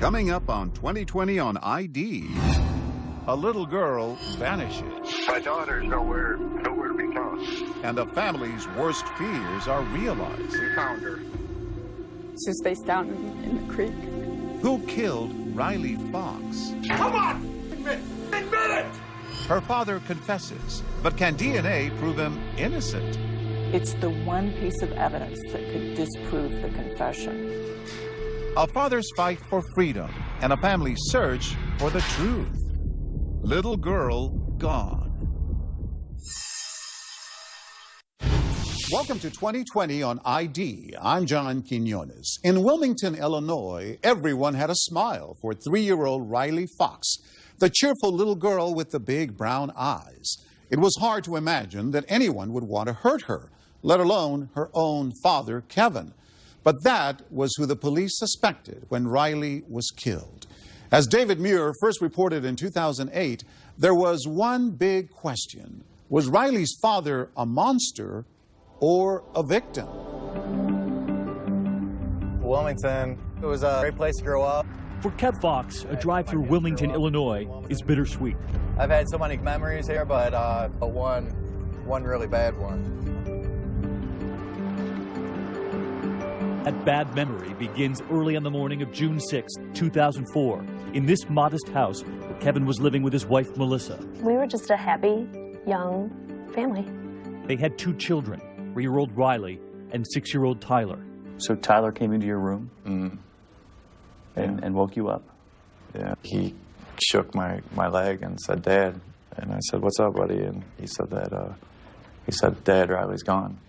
Coming up on 2020 on ID, a little girl vanishes. My daughter's nowhere to be found. And the family's worst fears are realized. We found her. She's face down in the creek. Who killed Riley Fox? Come on! Admit it! Her father confesses, but can DNA prove him innocent? It's the one piece of evidence that could disprove the confession. A father's fight for freedom and a family's search for the truth. Little girl gone. Welcome to 2020 on ID. I'm John Quinones. In Wilmington, Illinois, everyone had a smile for 3-year-old Riley Fox, the cheerful little girl with the big brown eyes. It was hard to imagine that anyone would want to hurt her, let alone her own father, Kevin. But that was who the police suspected when Riley was killed. As David Muir first reported in 2008, there was one big question. Was Riley's father a monster or a victim? Wilmington, it was a great place to grow up. For Kev Fox, a drive through Wilmington, Illinois is bittersweet. I've had so many memories here, but one really bad one. That bad memory begins early on the morning of June 6, 2004, in this modest house where Kevin was living with his wife, Melissa. We were just a happy, young family. They had 2 children, 3-year-old Riley and 6-year-old Tyler. So Tyler came into your room and woke you up? Yeah, he shook my leg and said, "Dad." And I said, "What's up, buddy?" And he said, "Dad, Riley's gone."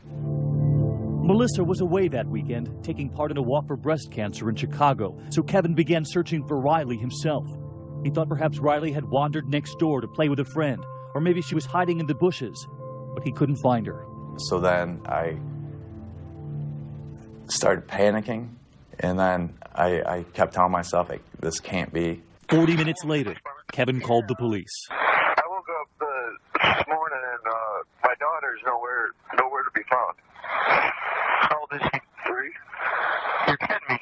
Melissa was away that weekend, taking part in a walk for breast cancer in Chicago, so Kevin began searching for Riley himself. He thought perhaps Riley had wandered next door to play with a friend, or maybe she was hiding in the bushes, but he couldn't find her. So then I started panicking, and then I kept telling myself, like, this can't be. 40 minutes later, Kevin called the police. I woke up this morning and my daughter's nowhere to be found. How old is she? 3? You're kidding me.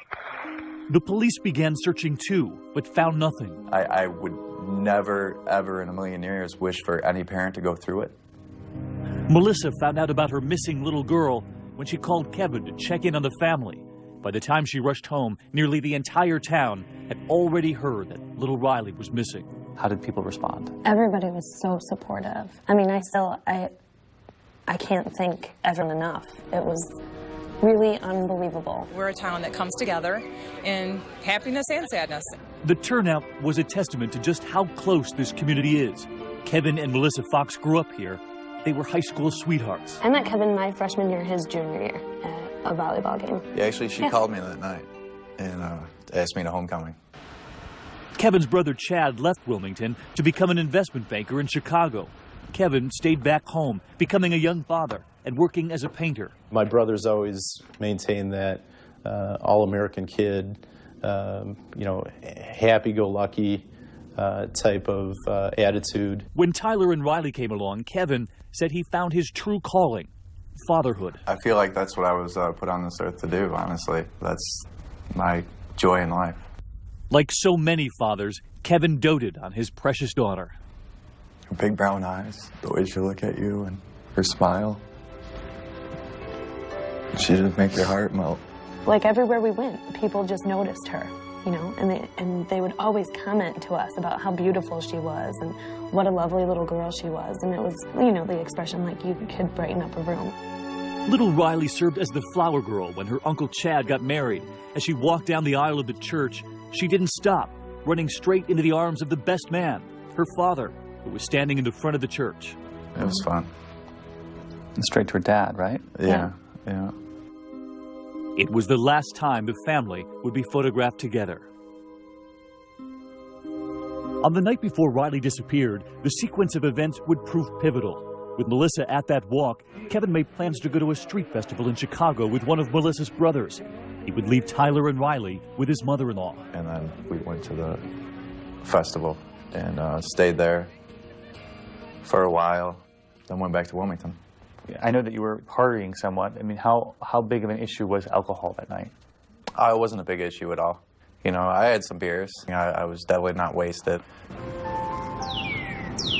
The police began searching too, but found nothing. I would never, ever in a million years wish for any parent to go through it. Melissa found out about her missing little girl when she called Kevin to check in on the family. By the time she rushed home, nearly the entire town had already heard that little Riley was missing. How did people respond? Everybody was so supportive. I mean, I can't thank everyone enough. It was really unbelievable. We're a town that comes together in happiness and sadness. The turnout was a testament to just how close this community is. Kevin and Melissa Fox grew up here. They were high school sweethearts. I met Kevin my freshman year, his junior year, at a volleyball game. Yeah, actually, she called me that night and asked me to homecoming. Kevin's brother Chad left Wilmington to become an investment banker in Chicago. Kevin stayed back home, becoming a young father and working as a painter. My brother's always maintained that all-American kid, happy-go-lucky type of attitude. When Tyler and Riley came along, Kevin said he found his true calling, fatherhood. I feel like that's what I was put on this earth to do, honestly. That's my joy in life. Like so many fathers, Kevin doted on his precious daughter. Her big brown eyes, the way she look at you, and her smile. She just make your heart melt. Like everywhere we went, people just noticed her, you know, and they would always comment to us about how beautiful she was and what a lovely little girl she was. And it was, you know, the expression like you could brighten up a room. Little Riley served as the flower girl when her Uncle Chad got married. As she walked down the aisle of the church, she didn't stop, running straight into the arms of the best man, her father, who was standing in the front of the church. It was fun. And straight to her dad, right? Yeah. It was the last time the family would be photographed together. On the night before Riley disappeared, the sequence of events would prove pivotal. With Melissa at that walk, Kevin made plans to go to a street festival in Chicago with one of Melissa's brothers. He would leave Tyler and Riley with his mother-in-law. And then we went to the festival and stayed there for a while, then went back to Wilmington. I know that you were partying somewhat. I mean, how big of an issue was alcohol that night? It wasn't a big issue at all. You know, I had some beers. I was definitely not wasted.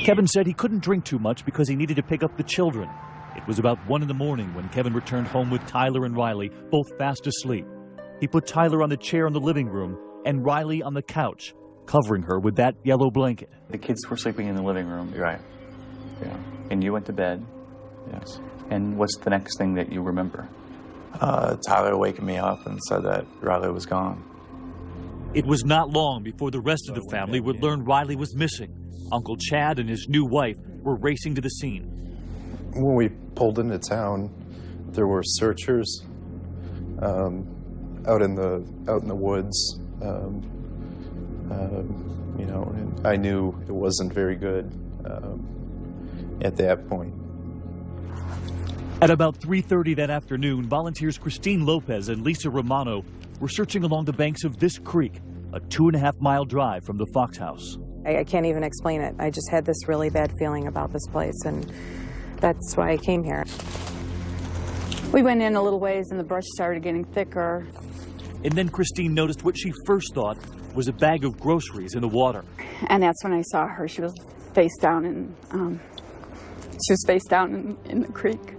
Kevin said he couldn't drink too much because he needed to pick up the children. It was about 1 in the morning when Kevin returned home with Tyler and Riley, both fast asleep. He put Tyler on the chair in the living room and Riley on the couch, covering her with that yellow blanket. The kids were sleeping in the living room. Right. Yeah. And you went to bed. Yes. And what's the next thing that you remember? Tyler waking me up and said that Riley was gone. It was not long before the rest of the family would learn Riley was missing. Uncle Chad and his new wife were racing to the scene. When we pulled into town, there were searchers out in the woods. You know, and I knew it wasn't very good at that point. At about 3:30 that afternoon, volunteers Christine Lopez and Lisa Romano were searching along the banks of this creek, a 2.5-mile drive from the Fox house. I can't even explain it. I just had this really bad feeling about this place, and that's why I came here. We went in a little ways and the brush started getting thicker. And then Christine noticed what she first thought was a bag of groceries in the water. And that's when I saw her. She was face down in the creek.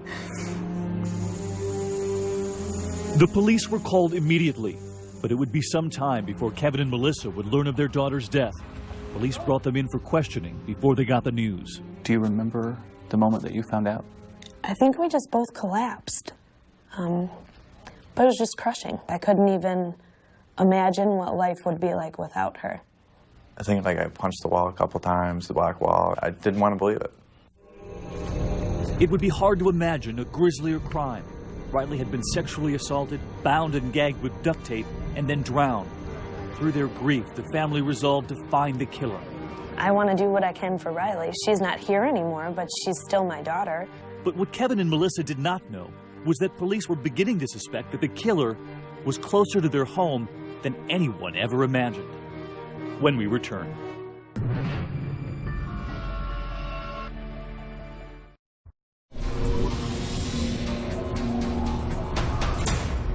The police were called immediately, but it would be some time before Kevin and Melissa would learn of their daughter's death. Police brought them in for questioning before they got the news. Do you remember the moment that you found out? I think we just both collapsed. But it was just crushing. I couldn't even imagine what life would be like without her. I think like I punched the wall a couple times, the black wall. I didn't want to believe it. It would be hard to imagine a grislier crime. Riley had been sexually assaulted, bound and gagged with duct tape, and then drowned. Through their grief, the family resolved to find the killer. I want to do what I can for Riley. She's not here anymore, but she's still my daughter. But what Kevin and Melissa did not know was that police were beginning to suspect that the killer was closer to their home than anyone ever imagined. When we return.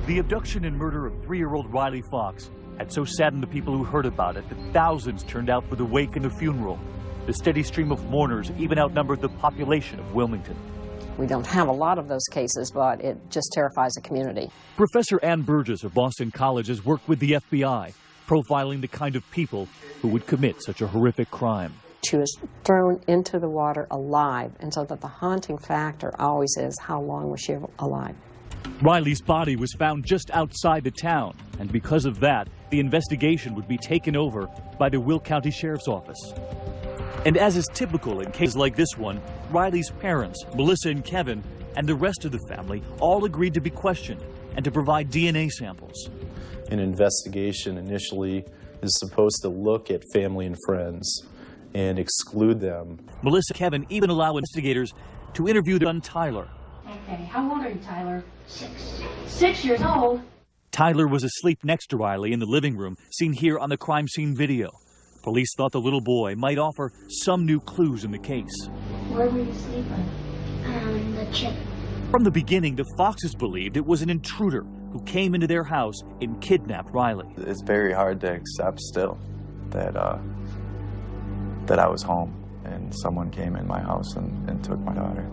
The abduction and murder of 3-year-old Riley Fox had so saddened the people who heard about it that thousands turned out for the wake and the funeral. The steady stream of mourners even outnumbered the population of Wilmington. We don't have a lot of those cases, but it just terrifies the community. Professor Ann Burgess of Boston College has worked with the FBI, profiling the kind of people who would commit such a horrific crime. She was thrown into the water alive, and so that the haunting factor always is, how long was she alive? Riley's body was found just outside the town, and because of that, the investigation would be taken over by the Will County Sheriff's Office. And as is typical in cases like this one, Riley's parents, Melissa and Kevin, and the rest of the family all agreed to be questioned and to provide DNA samples. An investigation initially is supposed to look at family and friends and exclude them. Melissa and Kevin even allow investigators to interview their son Tyler. Okay, how old are you, Tyler? 6. 6 years old? Tyler was asleep next to Riley in the living room, seen here on the crime scene video. Police thought the little boy might offer some new clues in the case. Where were you sleeping? On the chip. From the beginning, the Foxes believed it was an intruder who came into their house and kidnapped Riley. It's very hard to accept still that that I was home and someone came in my house and took my daughter.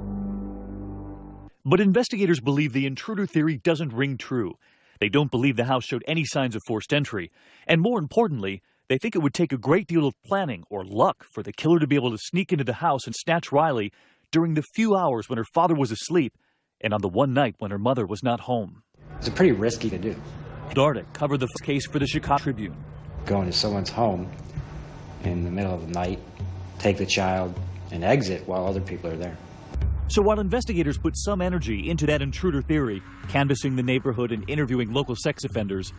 But investigators believe the intruder theory doesn't ring true. They don't believe the house showed any signs of forced entry. And more importantly, they think it would take a great deal of planning or luck for the killer to be able to sneak into the house and snatch Riley during the few hours when her father was asleep and on the one night when her mother was not home. It's pretty risky to do. Dardick covered the case for the Chicago Tribune. Go into someone's home in the middle of the night, take the child, and exit while other people are there. So while investigators put some energy into that intruder theory, canvassing the neighborhood and interviewing local sex offenders,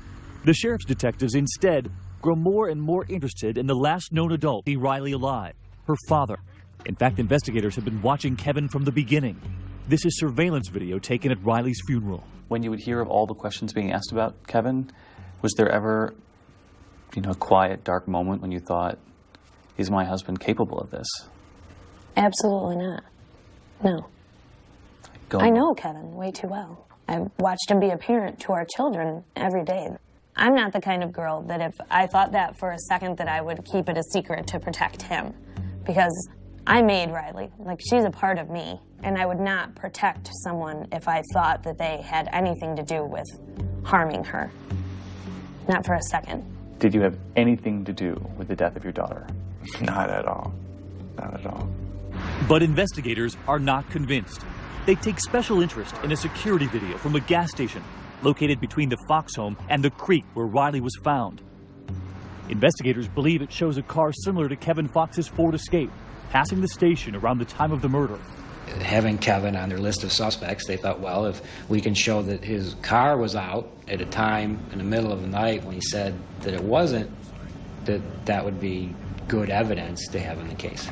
the sheriff's detectives instead grow more and more interested in the last known adult to see Riley alive, her father. In fact, investigators have been watching Kevin from the beginning. This is surveillance video taken at Riley's funeral. When you would hear of all the questions being asked about Kevin, was there ever, a quiet, dark moment when you thought, is my husband capable of this? Absolutely not. No. I know Kevin way too well. I've watched him be a parent to our children every day. I'm not the kind of girl that if I thought that for a second that I would keep it a secret to protect him. Because I made Riley. Like, she's a part of me. And I would not protect someone if I thought that they had anything to do with harming her. Not for a second. Did you have anything to do with the death of your daughter? Not at all. Not at all. But investigators are not convinced. They take special interest in a security video from a gas station located between the Fox home and the creek where Riley was found. Investigators believe it shows a car similar to Kevin Fox's Ford Escape, passing the station around the time of the murder. Having Kevin on their list of suspects, they thought, well, if we can show that his car was out at a time in the middle of the night when he said that it wasn't, that would be good evidence to have in the case.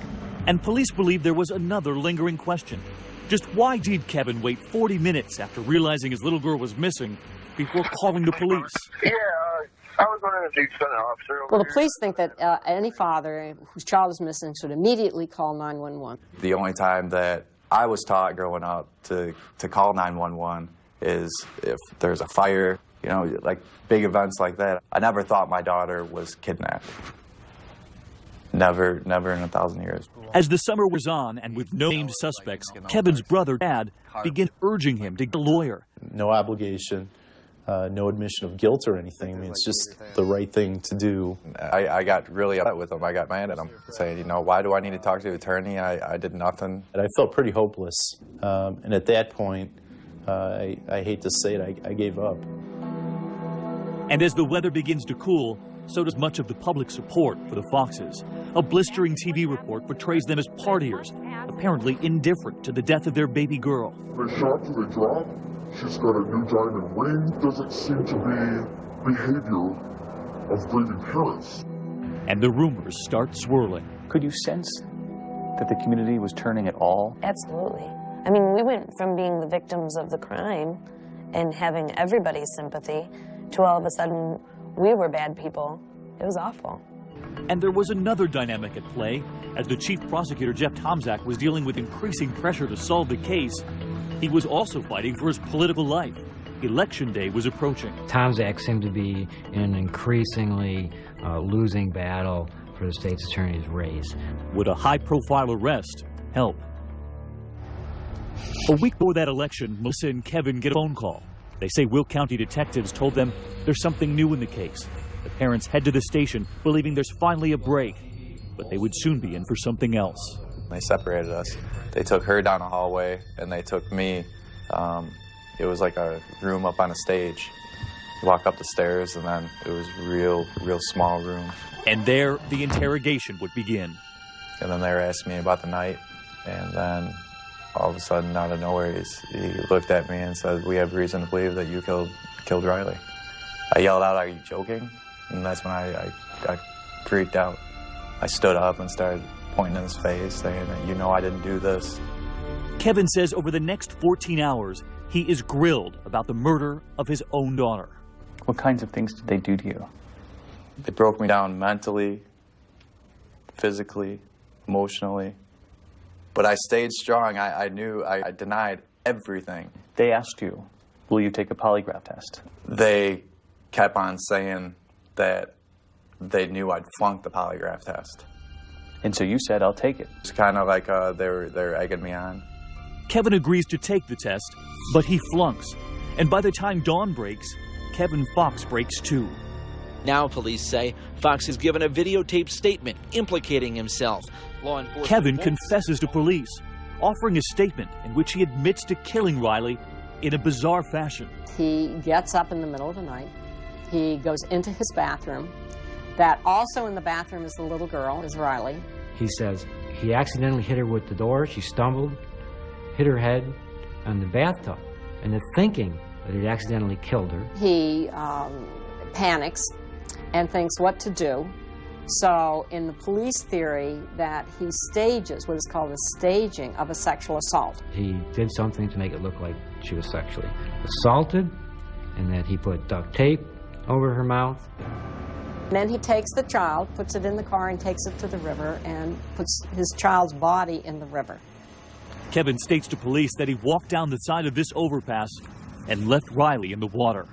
And police believe there was another lingering question. Just why did Kevin wait 40 minutes after realizing his little girl was missing before calling the police? Yeah, I was wondering if you'd send an officer over. Well, the police think that any father whose child is missing should immediately call 911. The only time that I was taught growing up to call 911 is if there's a fire, you know, like big events like that. I never thought my daughter was kidnapped. Never in 1,000 years. As the summer was on and with no named suspects, Kevin's brother, Dad, began urging him to get a lawyer. No obligation, no admission of guilt or anything. I mean, it's just the right thing to do. I got really upset with him. I got mad at him, saying, you know, why do I need to talk to the attorney? I did nothing. And I felt pretty hopeless. And at that point, I hate to say it, I gave up. And as the weather begins to cool, so does much of the public support for the Foxes. A blistering TV report portrays them as partiers, apparently indifferent to the death of their baby girl. The shots they drop, she's got a new diamond ring, doesn't seem to be behavior of grieving parents. And the rumors start swirling. Could you sense that the community was turning at all? Absolutely. I mean, we went from being the victims of the crime and having everybody's sympathy to all of a sudden we were bad people. It was awful. And there was another dynamic at play. As the chief prosecutor, Jeff Tomczak, was dealing with increasing pressure to solve the case, he was also fighting for his political life. Election day was approaching. Tomczak seemed to be in an increasingly losing battle for the state's attorney's race. Would a high-profile arrest help? A week before that election, Melissa and Kevin get a phone call. They say Will County detectives told them there's something new in the case. The parents head to the station, believing there's finally a break, but they would soon be in for something else. They separated us. They took her down a hallway, and they took me. It was like a room up on a stage. You walk up the stairs, and then it was real small room. And there, the interrogation would begin. And then they were asking me about the night, and then all of a sudden, out of nowhere, he looked at me and said, "We have reason to believe that you killed Riley." I yelled out, "Are you joking?" And that's when I freaked out. I stood up and started pointing in his face, saying that, "You know I didn't do this." Kevin says over the next 14 hours, he is grilled about the murder of his own daughter. What kinds of things did they do to you? They broke me down mentally, physically, emotionally. But I stayed strong. I knew I denied everything. They asked you, will you take a polygraph test? They kept on saying that they knew I'd flunked the polygraph test. And so you said, I'll take it. It's kind of like they're egging me on. Kevin agrees to take the test, but he flunks. And by the time dawn breaks, Kevin Fox breaks too. Now police say Fox has given a videotaped statement implicating himself. Law enforcement Kevin confesses to police, offering a statement in which he admits to killing Riley in a bizarre fashion. He gets up in the middle of the night. He goes into his bathroom. That also in the bathroom is the little girl, is Riley. He says he accidentally hit her with the door. She stumbled, hit her head on the bathtub, and the thinking that he'd accidentally killed her. He panics and thinks what to do. So in the police theory that he stages what is called a staging of a sexual assault. He did something to make it look like she was sexually assaulted, and that he put duct tape over her mouth. Then he takes the child, puts it in the car and takes it to the river and puts his child's body in the river. Kevin states to police that he walked down the side of this overpass and left Riley in the water.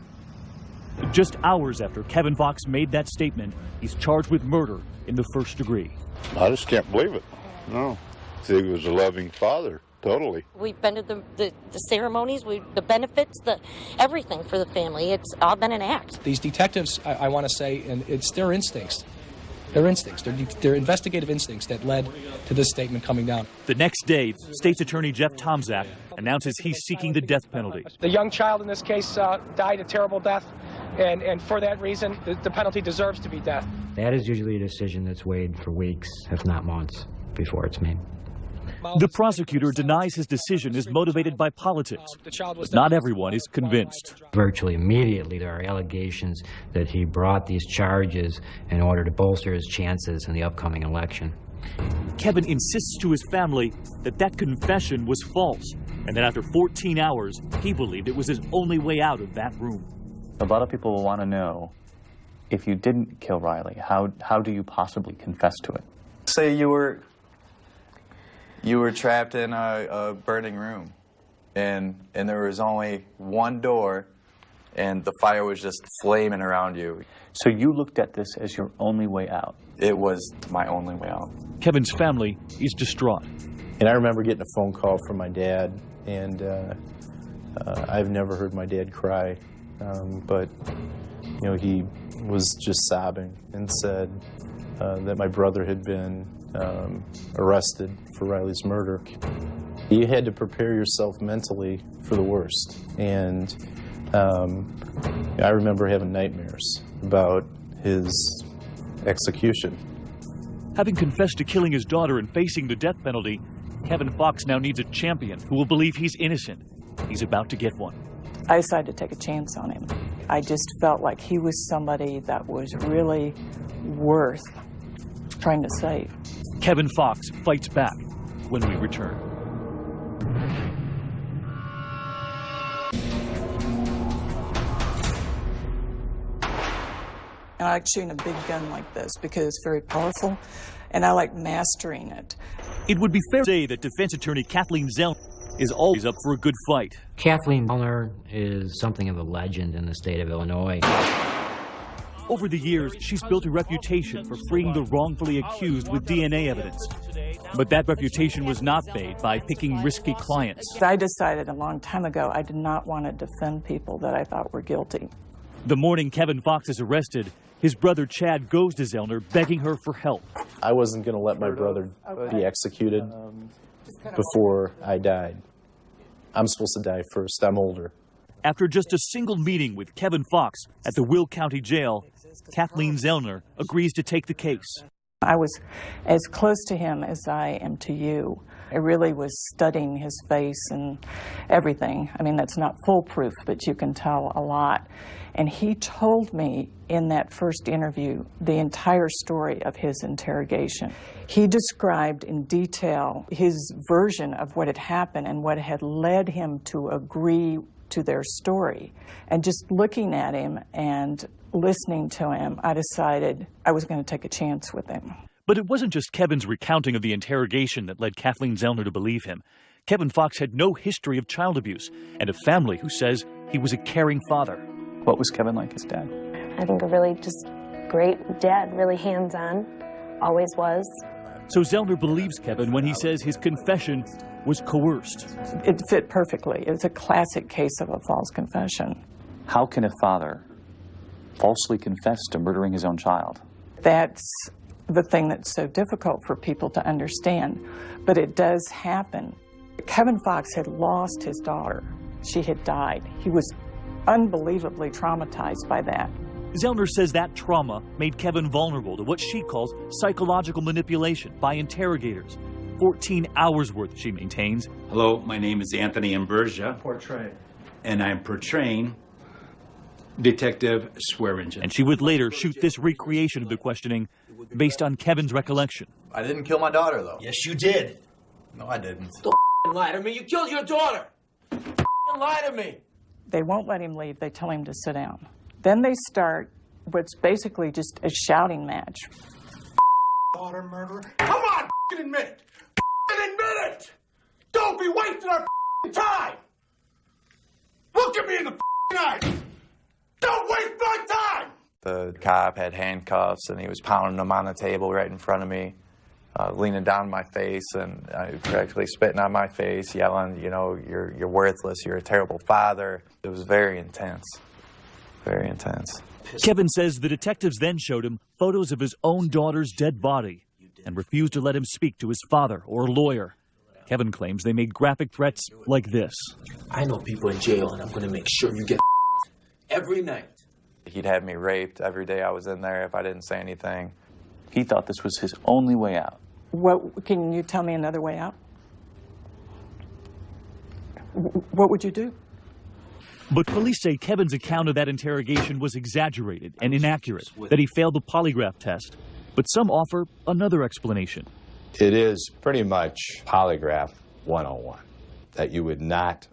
Just hours after Kevin Fox made that statement, he's charged with murder in the first degree. I just can't believe it. No. He was a loving father, totally. We've been to the ceremonies, the benefits, everything for the family. It's all been an act. These detectives, I want to say, and it's their instincts. Their instincts, their investigative instincts that led to this statement coming down. The next day, State's Attorney Jeff Tomczak announces he's seeking the death penalty. The young child in this case died a terrible death, and for that reason, the penalty deserves to be death. That is usually a decision that's weighed for weeks, if not months, before it's made. The prosecutor denies his decision is motivated by politics, but not everyone is convinced. Virtually immediately, there are allegations that he brought these charges in order to bolster his chances in the upcoming election. Kevin insists to his family that that confession was false, and that after 14 hours, he believed it was his only way out of that room. A lot of people will want to know, if you didn't kill Riley, how do you possibly confess to it? Say you were trapped in a burning room, and there was only one door, and the fire was just flaming around you. So you looked at this as your only way out? It was my only way out. Kevin's family is distraught. And I remember getting a phone call from my dad, and I've never heard my dad cry, but you know, he was just sobbing and said that my brother had been arrested for Riley's murder. You had to prepare yourself mentally for the worst, and I remember having nightmares about his execution. Having confessed to killing his daughter and facing the death penalty, Kevin Fox now needs a champion who will believe he's innocent. He's about to get one. I decided to take a chance on him. I just felt like he was somebody that was really worth trying to save. Kevin Fox fights back when we return. I like shooting a big gun like this because it's very powerful, and I like mastering it. It would be fair to say that defense attorney Kathleen Zellner is always up for a good fight. Kathleen Zellner is something of a legend in the state of Illinois. Over the years, she's built a reputation for freeing the wrongfully accused with DNA evidence. But that reputation was not made by picking risky clients. I decided a long time ago I did not want to defend people that I thought were guilty. The morning Kevin Fox is arrested, his brother Chad goes to Zellner begging her for help. I wasn't going to let my brother be executed before I died. I'm supposed to die first. I'm older. After just a single meeting with Kevin Fox at the Will County Jail, Kathleen Zellner agrees to take the case. I was as close to him as I am to you. I really was studying his face and everything. I mean, that's not foolproof, but you can tell a lot. And he told me in that first interview the entire story of his interrogation. He described in detail his version of what had happened and what had led him to agree to their story. And just looking at him and listening to him, I decided I was going to take a chance with him. But it wasn't just Kevin's recounting of the interrogation that led Kathleen Zellner to believe him. Kevin Fox had no history of child abuse and a family who says he was a caring father. What was Kevin like as dad? I think a really just great dad, really hands-on, always was. So Zellner believes Kevin when he says his confession was coerced. It fit perfectly. It was a classic case of a false confession. How can a father falsely confess to murdering his own child? That's the thing that's so difficult for people to understand, but it does happen. Kevin Fox had lost his daughter. She had died. He was unbelievably traumatized by that. Zellner says that trauma made Kevin vulnerable to what she calls psychological manipulation by interrogators. 14 hours worth, she maintains. Hello, my name is Anthony Ambergia. Portray. And I'm portraying Detective Swearingen. And she would later shoot this recreation of the questioning based on Kevin's recollection. I didn't kill my daughter, though. Yes, you did. No, I didn't. Don't lie to me. You killed your daughter. Don't lie to me. They won't let him leave. They tell him to sit down. Then they start what's basically just a shouting match. Daughter murderer. Come on, admit it. Admit it. Don't be wasting our time. Look at me in the eyes. Don't waste my time! The cop had handcuffs, and he was pounding them on the table right in front of me, leaning down my face, and practically spitting on my face, yelling, you know, you're worthless, you're a terrible father. It was very intense, very intense. Kevin says the detectives then showed him photos of his own daughter's dead body and refused to let him speak to his father or a lawyer. Kevin claims they made graphic threats like this. I know people in jail, and I'm going to make sure you get every night. He'd have me raped every day I was in there if I didn't say anything. He thought this was his only way out. Can you tell me another way out? What would you do? But police say Kevin's account of that interrogation was exaggerated and inaccurate, that he failed the polygraph test. But some offer another explanation. It is pretty much polygraph 101, that you would not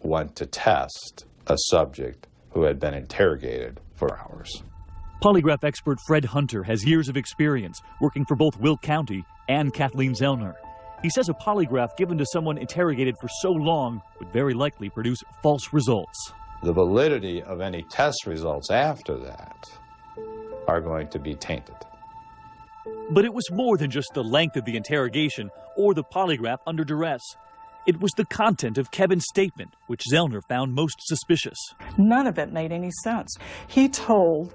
want to test a subject who had been interrogated for hours. Polygraph expert Fred Hunter has years of experience working for both Will County and Kathleen Zellner. He says a polygraph given to someone interrogated for so long would very likely produce false results. The validity of any test results after that are going to be tainted. But it was more than just the length of the interrogation or the polygraph under duress. It was the content of Kevin's statement, which Zellner found most suspicious. None of it made any sense. He told,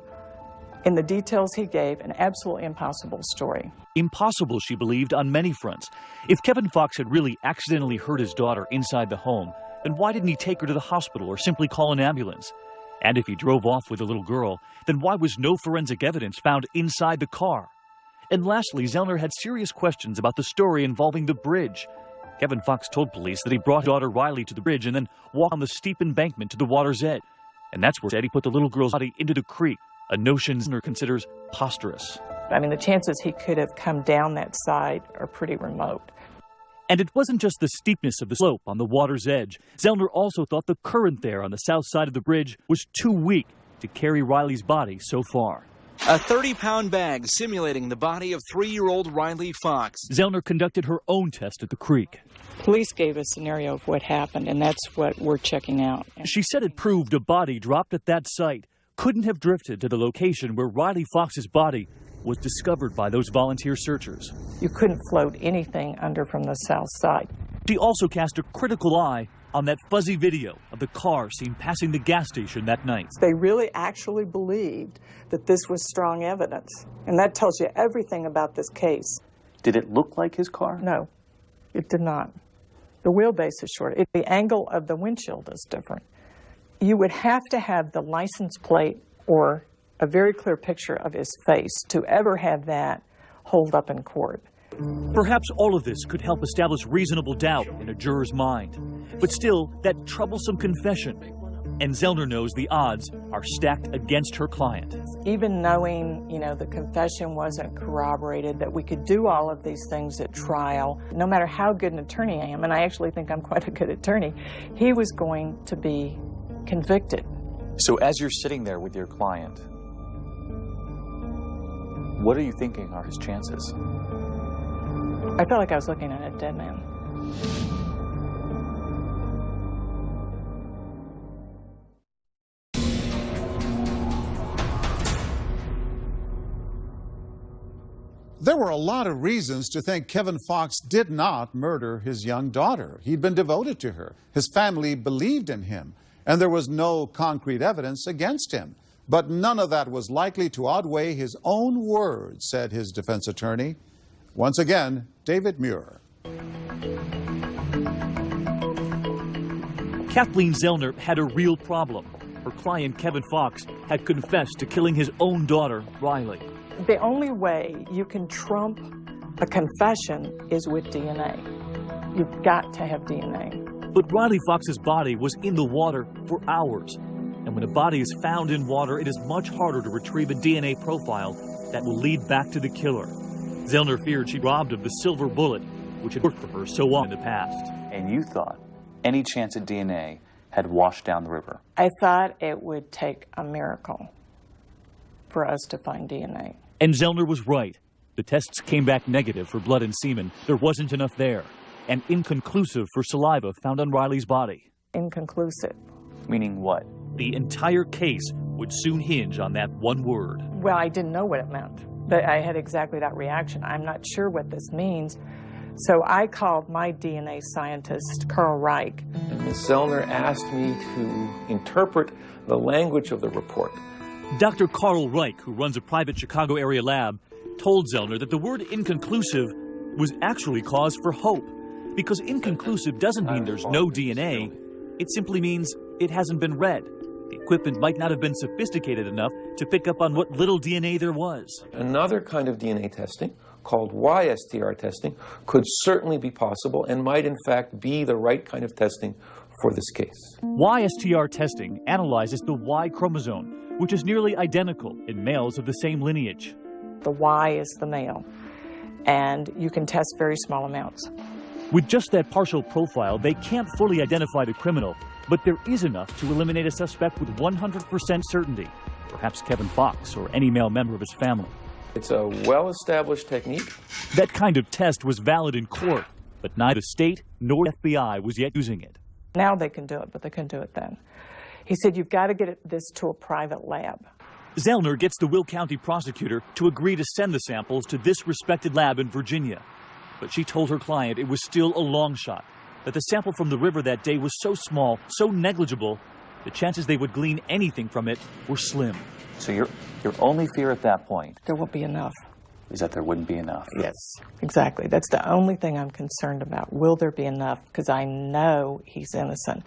in the details he gave, an absolutely impossible story. Impossible, she believed, on many fronts. If Kevin Fox had really accidentally hurt his daughter inside the home, then why didn't he take her to the hospital or simply call an ambulance? And if he drove off with the little girl, then why was no forensic evidence found inside the car? And lastly, Zellner had serious questions about the story involving the bridge. Kevin Fox told police that he brought daughter Riley to the bridge and then walked on the steep embankment to the water's edge. And that's where he said he put the little girl's body into the creek, a notion Zellner considers preposterous. I mean, the chances he could have come down that side are pretty remote. And it wasn't just the steepness of the slope on the water's edge. Zellner also thought the current there on the south side of the bridge was too weak to carry Riley's body so far. A 30-pound bag simulating the body of 3-year-old Riley Fox. Zellner conducted her own test at the creek. Police gave a scenario of what happened, and that's what we're checking out. She said it proved a body dropped at that site couldn't have drifted to the location where Riley Fox's body was discovered by those volunteer searchers. You couldn't float anything under from the south side. She also cast a critical eye on that fuzzy video of the car seen passing the gas station that night. They really actually believed that this was strong evidence, and that tells you everything about this case. Did it look like his car? No, it did not. The wheelbase is short. The angle of the windshield is different. You would have to have the license plate or a very clear picture of his face to ever have that hold up in court. Perhaps all of this could help establish reasonable doubt in a juror's mind. But still, that troublesome confession. And Zellner knows the odds are stacked against her client. Even knowing, the confession wasn't corroborated, that we could do all of these things at trial, no matter how good an attorney I am, and I actually think I'm quite a good attorney, he was going to be convicted. So as you're sitting there with your client, what are you thinking are his chances? I felt like I was looking at a dead man. There were a lot of reasons to think Kevin Fox did not murder his young daughter. He'd been devoted to her. His family believed in him, and there was no concrete evidence against him. But none of that was likely to outweigh his own words, said his defense attorney. Once again, David Muir. Kathleen Zellner had a real problem. Her client, Kevin Fox, had confessed to killing his own daughter, Riley. The only way you can trump a confession is with DNA. You've got to have DNA. But Riley Fox's body was in the water for hours. And when a body is found in water, it is much harder to retrieve a DNA profile that will lead back to the killer. Zellner feared she'd robbed of the silver bullet, which had worked for her so often in the past. And you thought any chance at DNA had washed down the river? I thought it would take a miracle for us to find DNA. And Zellner was right. The tests came back negative for blood and semen. There wasn't enough there. And inconclusive for saliva found on Riley's body. Inconclusive. Meaning what? The entire case was would soon hinge on that one word. Well, I didn't know what it meant, but I had exactly that reaction. I'm not sure what this means. So I called my DNA scientist, Carl Reich. Ms. Zellner asked me to interpret the language of the report. Dr. Carl Reich, who runs a private Chicago area lab, told Zellner that the word inconclusive was actually cause for hope. Because inconclusive doesn't mean there's no DNA. It simply means it hasn't been read. The equipment might not have been sophisticated enough to pick up on what little DNA there was. Another kind of DNA testing, called YSTR testing, could certainly be possible and might in fact be the right kind of testing for this case. YSTR testing analyzes the Y chromosome, which is nearly identical in males of the same lineage. The Y is the male, and you can test very small amounts. With just that partial profile, they can't fully identify the criminal, but there is enough to eliminate a suspect with 100% certainty, perhaps Kevin Fox or any male member of his family. It's a well-established technique. That kind of test was valid in court, but neither state nor FBI was yet using it. Now they can do it, but they couldn't do it then. He said, you've got to get this to a private lab. Zellner gets the Will County prosecutor to agree to send the samples to this respected lab in Virginia. But she told her client it was still a long shot, that the sample from the river that day was so small, so negligible, the chances they would glean anything from it were slim. So your only fear at that point There won't be enough. is that there wouldn't be enough. Yes, exactly. That's the only thing I'm concerned about. Will there be enough? Because I know he's innocent.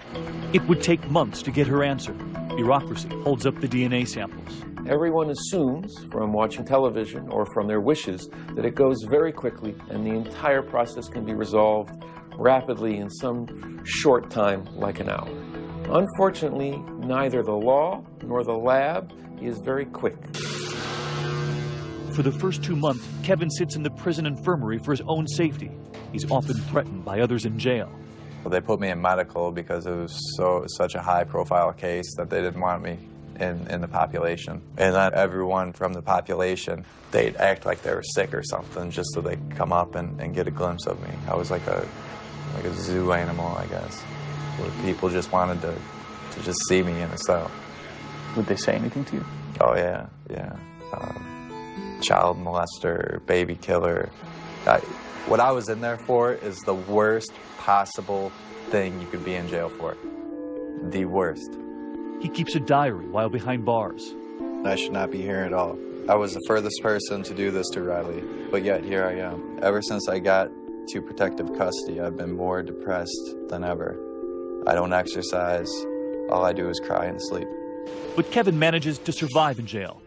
It would take months to get her answer. Bureaucracy holds up the DNA samples. Everyone assumes from watching television or from their wishes that it goes very quickly and the entire process can be resolved rapidly in some short time, like an hour. Unfortunately, neither the law nor the lab is very quick. For the first 2 months, Kevin sits in the prison infirmary for his own safety. He's often threatened by others in jail. They put me in medical because it was such a high-profile case that they didn't want me in the population. And then everyone from the population, they'd act like they were sick or something just so they could come up and get a glimpse of me. I was like a zoo animal, I guess, where people just wanted to just see me in a cell. Would they say anything to you? Oh, yeah, yeah. Child molester, baby killer. What I was in there for is the worst possible thing you could be in jail for. The worst. He keeps a diary while behind bars. I should not be here at all. I was the furthest person to do this to Riley, but yet here I am. Ever since I got to protective custody, I've been more depressed than ever. I don't exercise. All I do is cry and sleep. But Kevin manages to survive in jail.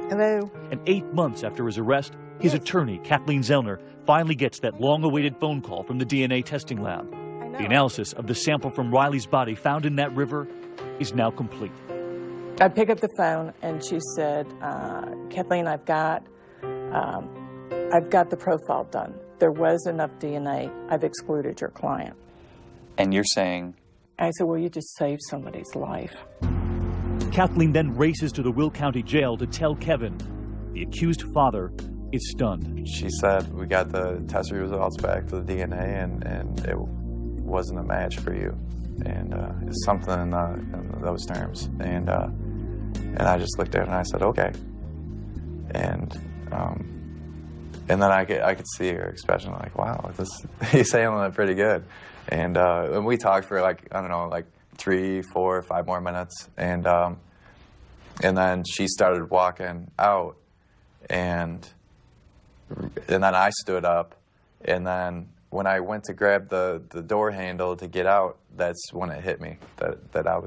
Hello. And 8 months after his arrest, his attorney, Kathleen Zellner, finally gets that long-awaited phone call from the DNA testing lab. The analysis of the sample from Riley's body found in that river is now complete. I pick up the phone and she said, Kathleen, I've got the profile done. There was enough DNA. I've excluded your client. And you're saying? I said, well, you just saved somebody's life. Kathleen then races to the Will County Jail to tell Kevin. The accused father is stunned. She said, we got the test results back for the DNA and it wasn't a match for you. And it's something in those terms. And I just looked at her and I said, okay. And then I could see her expression like, wow, he's handling it pretty good. And we talked for like, I don't know, like 3, 4, 5 more minutes. And then she started walking out and then I stood up. And then when I went to grab the door handle to get out, that's when it hit me that I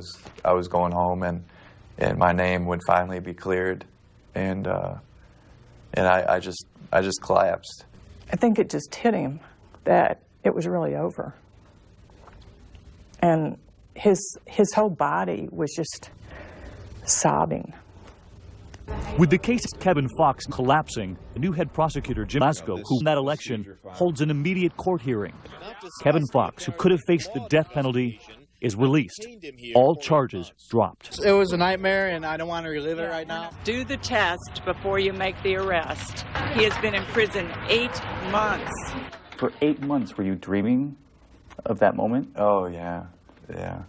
was going home and my name would finally be cleared. And I just collapsed. I think it just hit him that it was really over. And his whole body was just sobbing. With the case of Kevin Fox collapsing, the new head prosecutor, Jim Lasco, who won that election, holds an immediate court hearing. Kevin Fox, who could have faced the death penalty, is released. All charges dropped. It was a nightmare, and I don't want to relive it right now. Do the test before you make the arrest. He has been in prison 8 months. For 8 months, were you dreaming of that moment? Oh, yeah, yeah.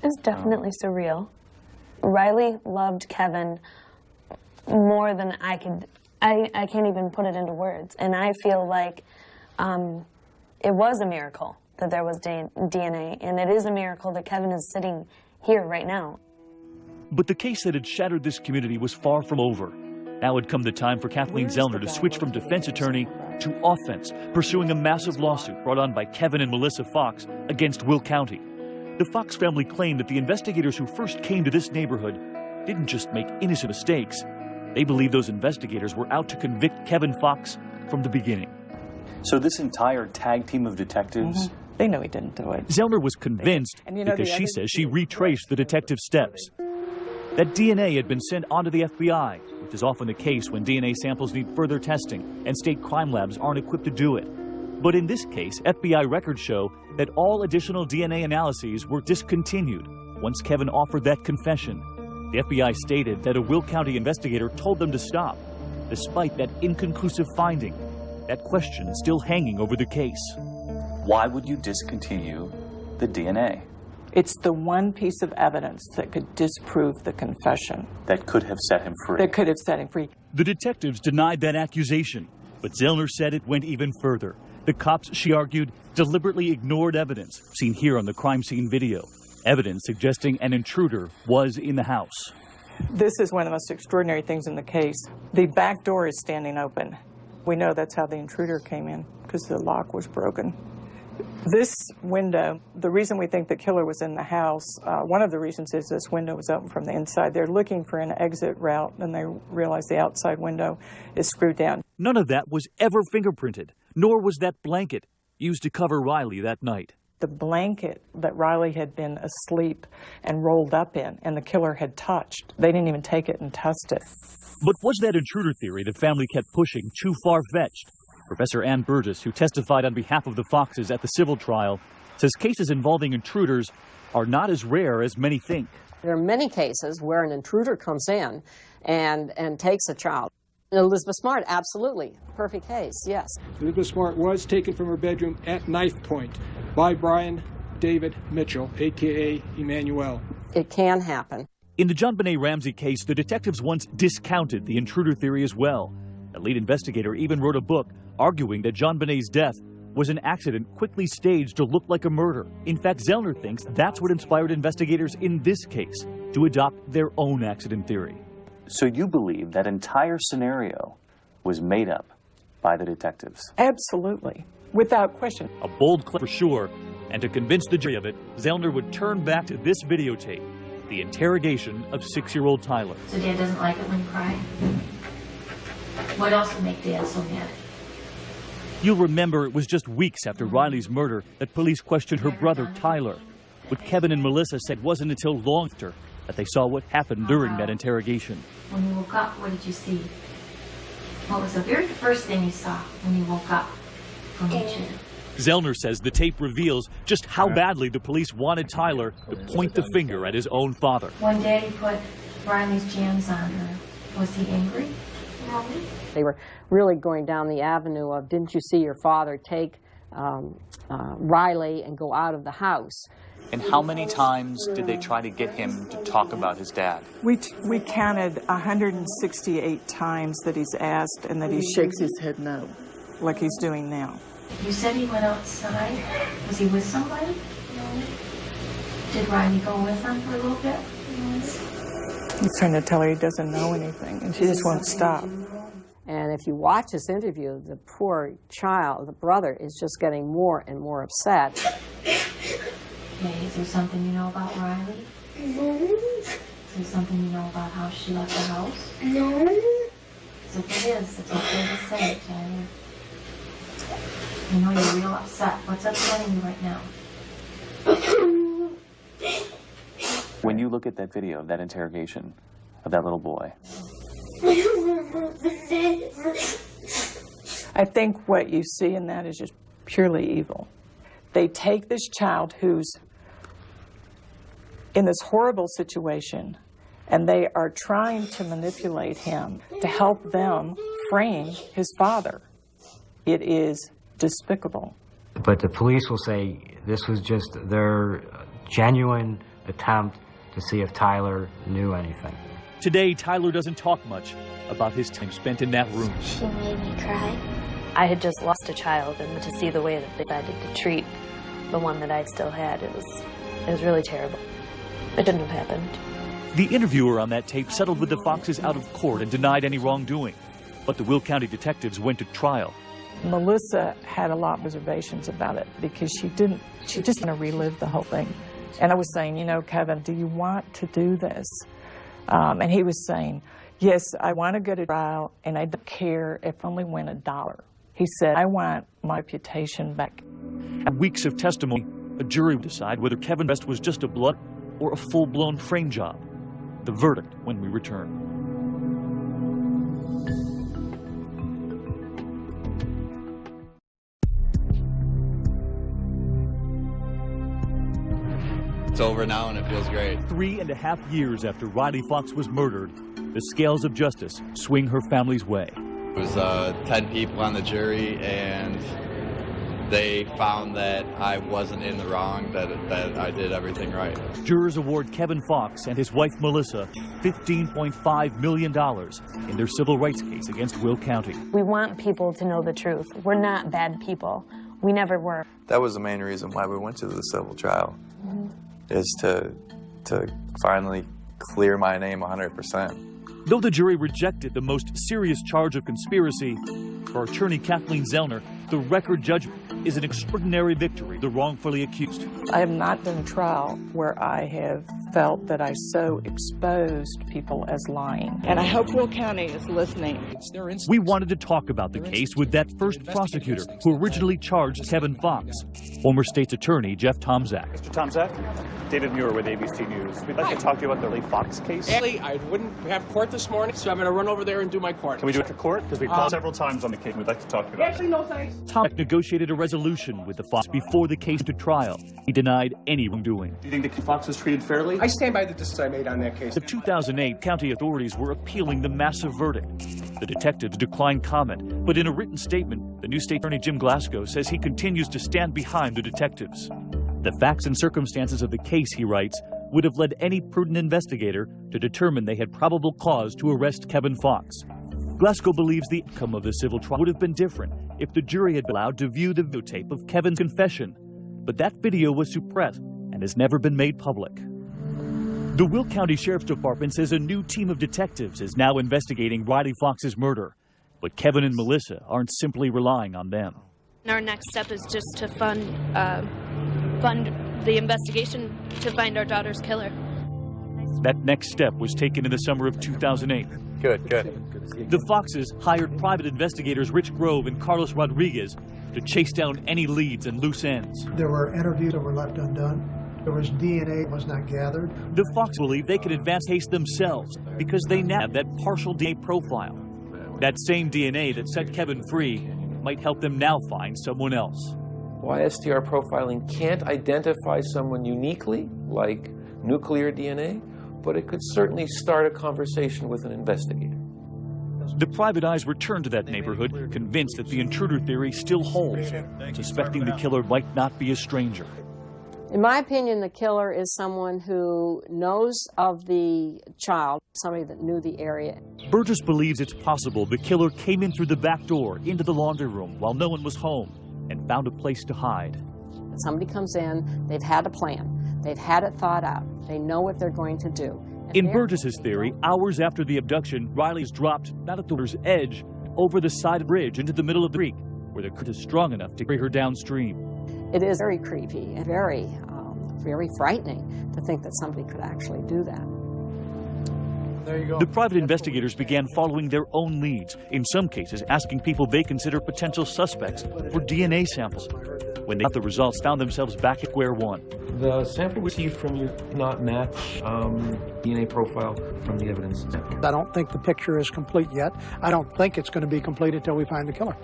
It's definitely surreal. Riley loved Kevin more than I can't even put it into words. And I feel like it was a miracle that there was DNA, and it is a miracle that Kevin is sitting here right now. But the case that had shattered this community was far from over. Now had come the time for Kathleen Zellner to switch from defense attorney to offense, pursuing a massive lawsuit brought on by Kevin and Melissa Fox against Will County. The Fox family claimed that the investigators who first came to this neighborhood didn't just make innocent mistakes. They believe those investigators were out to convict Kevin Fox from the beginning. So this entire tag team of detectives... They know he didn't do it. Zellner was convinced because she says she retraced the detective steps. That DNA had been sent on to the FBI, which is often the case when DNA samples need further testing and state crime labs aren't equipped to do it. But in this case, FBI records show that all additional DNA analyses were discontinued once Kevin offered that confession. The FBI stated that a Will County investigator told them to stop, despite that inconclusive finding. That question still hanging over the case. Why would you discontinue the DNA? It's the one piece of evidence that could disprove the confession. That could have set him free. That could have set him free. The detectives denied that accusation, but Zellner said it went even further. The cops, she argued, deliberately ignored evidence seen here on the crime scene video. Evidence suggesting an intruder was in the house. This is one of the most extraordinary things in the case. The back door is standing open. We know that's how the intruder came in, because the lock was broken. This window, the reason we think the killer was in the house, one of the reasons is this window was open from the inside. They're looking for an exit route, and they realize the outside window is screwed down. None of that was ever fingerprinted, nor was that blanket used to cover Riley that night. The blanket that Riley had been asleep and rolled up in, and the killer had touched. They didn't even take it and test it. But was that intruder theory the family kept pushing too far-fetched? Professor Ann Burgess, who testified on behalf of the Foxes at the civil trial, says cases involving intruders are not as rare as many think. There are many cases where an intruder comes in and takes a child. Elizabeth Smart, absolutely. Perfect case, yes. Elizabeth Smart was taken from her bedroom at knife point by Brian David Mitchell, a.k.a. Emmanuel. It can happen. In the John Benet Ramsey case, the detectives once discounted the intruder theory as well. A lead investigator even wrote a book arguing that John Benet's death was an accident quickly staged to look like a murder. In fact, Zellner thinks that's what inspired investigators in this case to adopt their own accident theory. So you believe that entire scenario was made up by the detectives? Absolutely, without question. A bold claim for sure, and to convince the jury of it, Zellner would turn back to this videotape, the interrogation of 6-year-old Tyler. So Dad doesn't like it when you cry? What else would make Dad so mad? You'll remember it was just weeks after Riley's murder that police questioned her brother, Tyler. What Kevin and Melissa said wasn't until long after that they saw what happened during that interrogation. When you woke up, what did you see? What was the very first thing you saw when you woke up from your chair? Zellner says the tape reveals just how badly the police wanted Tyler to point the finger at his own father. When Daddy put Riley's jams on her, was he angry? No. They were really going down the avenue of, didn't you see your father take Riley and go out of the house? And how many times did they try to get him to talk about his dad? We counted 168 times that he's asked and that he shakes his head no, like he's doing now. You said he went outside. Was he with somebody? No. Did Riley go with him for a little bit? No. He's trying to tell her he doesn't know anything, and she just won't stop. And if you watch this interview, the poor child, the brother, is just getting more and more upset. Okay, is there something you know about Riley? No. Is there something you know about how she left the house? No. So if it is, it's okay to say it, Jenny. You know you're real upset. What's upsetting you right now? When you look at that video, that interrogation of that little boy, I think what you see in that is just purely evil. They take this child who's in this horrible situation, and they are trying to manipulate him to help them frame his father. It is despicable. But the police will say this was just their genuine attempt to see if Tyler knew anything. Today, Tyler doesn't talk much about his time spent in that room. She made me cry. I had just lost a child, and to see the way that they decided to treat the one that I still had, it was really terrible. It shouldn't have happened. The interviewer on that tape settled with the Foxes out of court and denied any wrongdoing. But the Will County detectives went to trial. Melissa had a lot of reservations about it because she just want to relive the whole thing. And I was saying, you know, Kevin, do you want to do this? And he was saying, yes, I want to go to trial, and I don't care if I only win $1. He said, I want my reputation back. After weeks of testimony, a jury would decide whether Kevin West was just a bluff or a full-blown frame job. The verdict when we return. It's over now and it feels great. 3.5 years after Riley Fox was murdered, the scales of justice swing her family's way. It was 10 people on the jury, and they found that I wasn't in the wrong, that I did everything right. Jurors award Kevin Fox and his wife Melissa $15.5 million in their civil rights case against Will County. We want people to know the truth. We're not bad people. We never were. That was the main reason why we went to the civil trial, is to finally clear my name 100%. Though the jury rejected the most serious charge of conspiracy, for attorney Kathleen Zellner, the record judgment is an extraordinary victory, the wrongfully accused. I have not done a trial where I have felt that I so exposed people as lying. And I hope Will County is listening. We wanted to talk about the case with that first prosecutor who originally charged Kevin Fox, former state's attorney Jeff Tomczak. Mr. Tomczak, David Muir with ABC News. We'd like to talk to you about the Lee Fox case. Actually, I wouldn't have court this morning, so I'm going to run over there and do my court. Can we do it to court? Because we called several times on the case. We'd like to talk to you about Actually, no thanks. Tomczak negotiated a resolution with the Fox before the case to trial. He denied any wrongdoing. Do you think the Fox was treated fairly? I stand by the decision I made on that case. In 2008, county authorities were appealing the massive verdict. The detectives declined comment, but in a written statement, the new state attorney Jim Glasgow says he continues to stand behind the detectives. The facts and circumstances of the case, he writes, would have led any prudent investigator to determine they had probable cause to arrest Kevin Fox. Glasgow believes the outcome of the civil trial would have been different if the jury had been allowed to view the videotape of Kevin's confession. But that video was suppressed and has never been made public. The Will County Sheriff's Department says a new team of detectives is now investigating Riley Fox's murder. But Kevin and Melissa aren't simply relying on them. Our next step is just to fund the investigation to find our daughter's killer. That next step was taken in the summer of 2008. Good. The Foxes hired private investigators Rich Grove and Carlos Rodriguez to chase down any leads and loose ends. There were interviews that were left undone. There was DNA that was not gathered. The Foxes believe they can advance the case themselves because they now have that partial DNA profile. That same DNA that set Kevin free might help them now find someone else. YSTR profiling can't identify someone uniquely, like nuclear DNA, but it could certainly start a conversation with an investigator. The private eyes returned to that neighborhood, convinced that the intruder theory still holds, suspecting the killer might not be a stranger. In my opinion, the killer is someone who knows of the child, somebody that knew the area. Burgess believes it's possible the killer came in through the back door into the laundry room while no one was home and found a place to hide. Somebody comes in, they've had a plan, they've had it thought out, they know what they're going to do. In Burgess's theory, hours after the abduction, Riley's dropped not at the water's edge, over the side of the bridge into the middle of the creek, where the current is strong enough to carry her downstream. It is very creepy and very frightening to think that somebody could actually do that. There you go. The private investigators began following their own leads, in some cases asking people they consider potential suspects for DNA samples. When they got the results, found themselves back at square one. The sample received from you did not match DNA profile from the evidence sample. I don't think the picture is complete yet. I don't think it's going to be complete until we find the killer.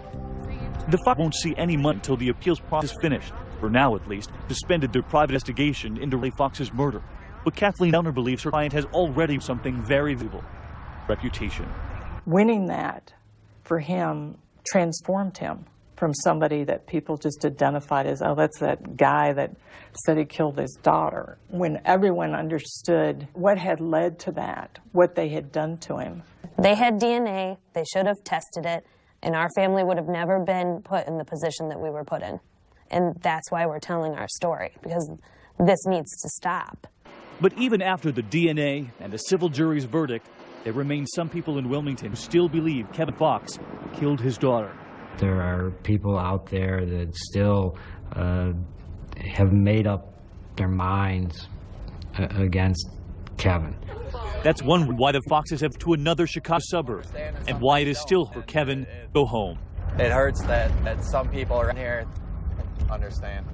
The Fox won't see any money until the appeals process is finished. For now, at least, suspended their private investigation into Riley Fox's murder. But Kathleen Downer believes her client has already something very visible: reputation. Winning that for him transformed him from somebody that people just identified as, oh, that's that guy that said he killed his daughter, when everyone understood what had led to that, what they had done to him. They had DNA, they should have tested it, and our family would have never been put in the position that we were put in. And that's why we're telling our story, because this needs to stop. But even after the DNA and the civil jury's verdict, there remain some people in Wilmington who still believe Kevin Fox killed his daughter. There are people out there that still have made up their minds against Kevin. That's one why the Foxes have to another Chicago suburb, and why it is still for Kevin to go home. It hurts that some people around here understand.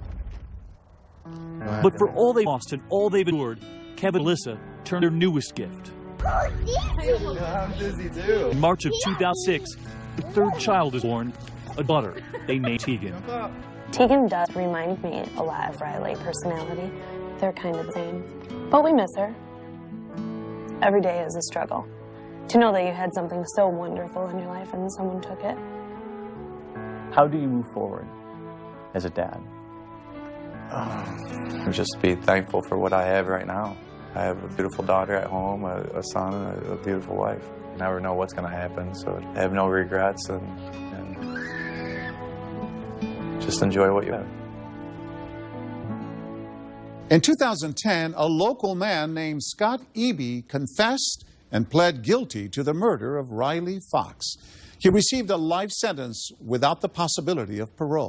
But for all they lost and all they've endured, Kevin and Melissa turned their newest gift. I'm dizzy too. In March of 2006, the third child is born, a daughter they named Tegan. Tegan does remind me a lot of Riley personality. They're kind of the same. But we miss her. Every day is a struggle. To know that you had something so wonderful in your life and someone took it. How do you move forward as a dad? Just be thankful for what I have right now. I have a beautiful daughter at home, a son, and a beautiful wife. You never know what's going to happen, so I have no regrets and just enjoy what you have. In 2010, a local man named Scott Eby confessed and pled guilty to the murder of Riley Fox. He received a life sentence without the possibility of parole.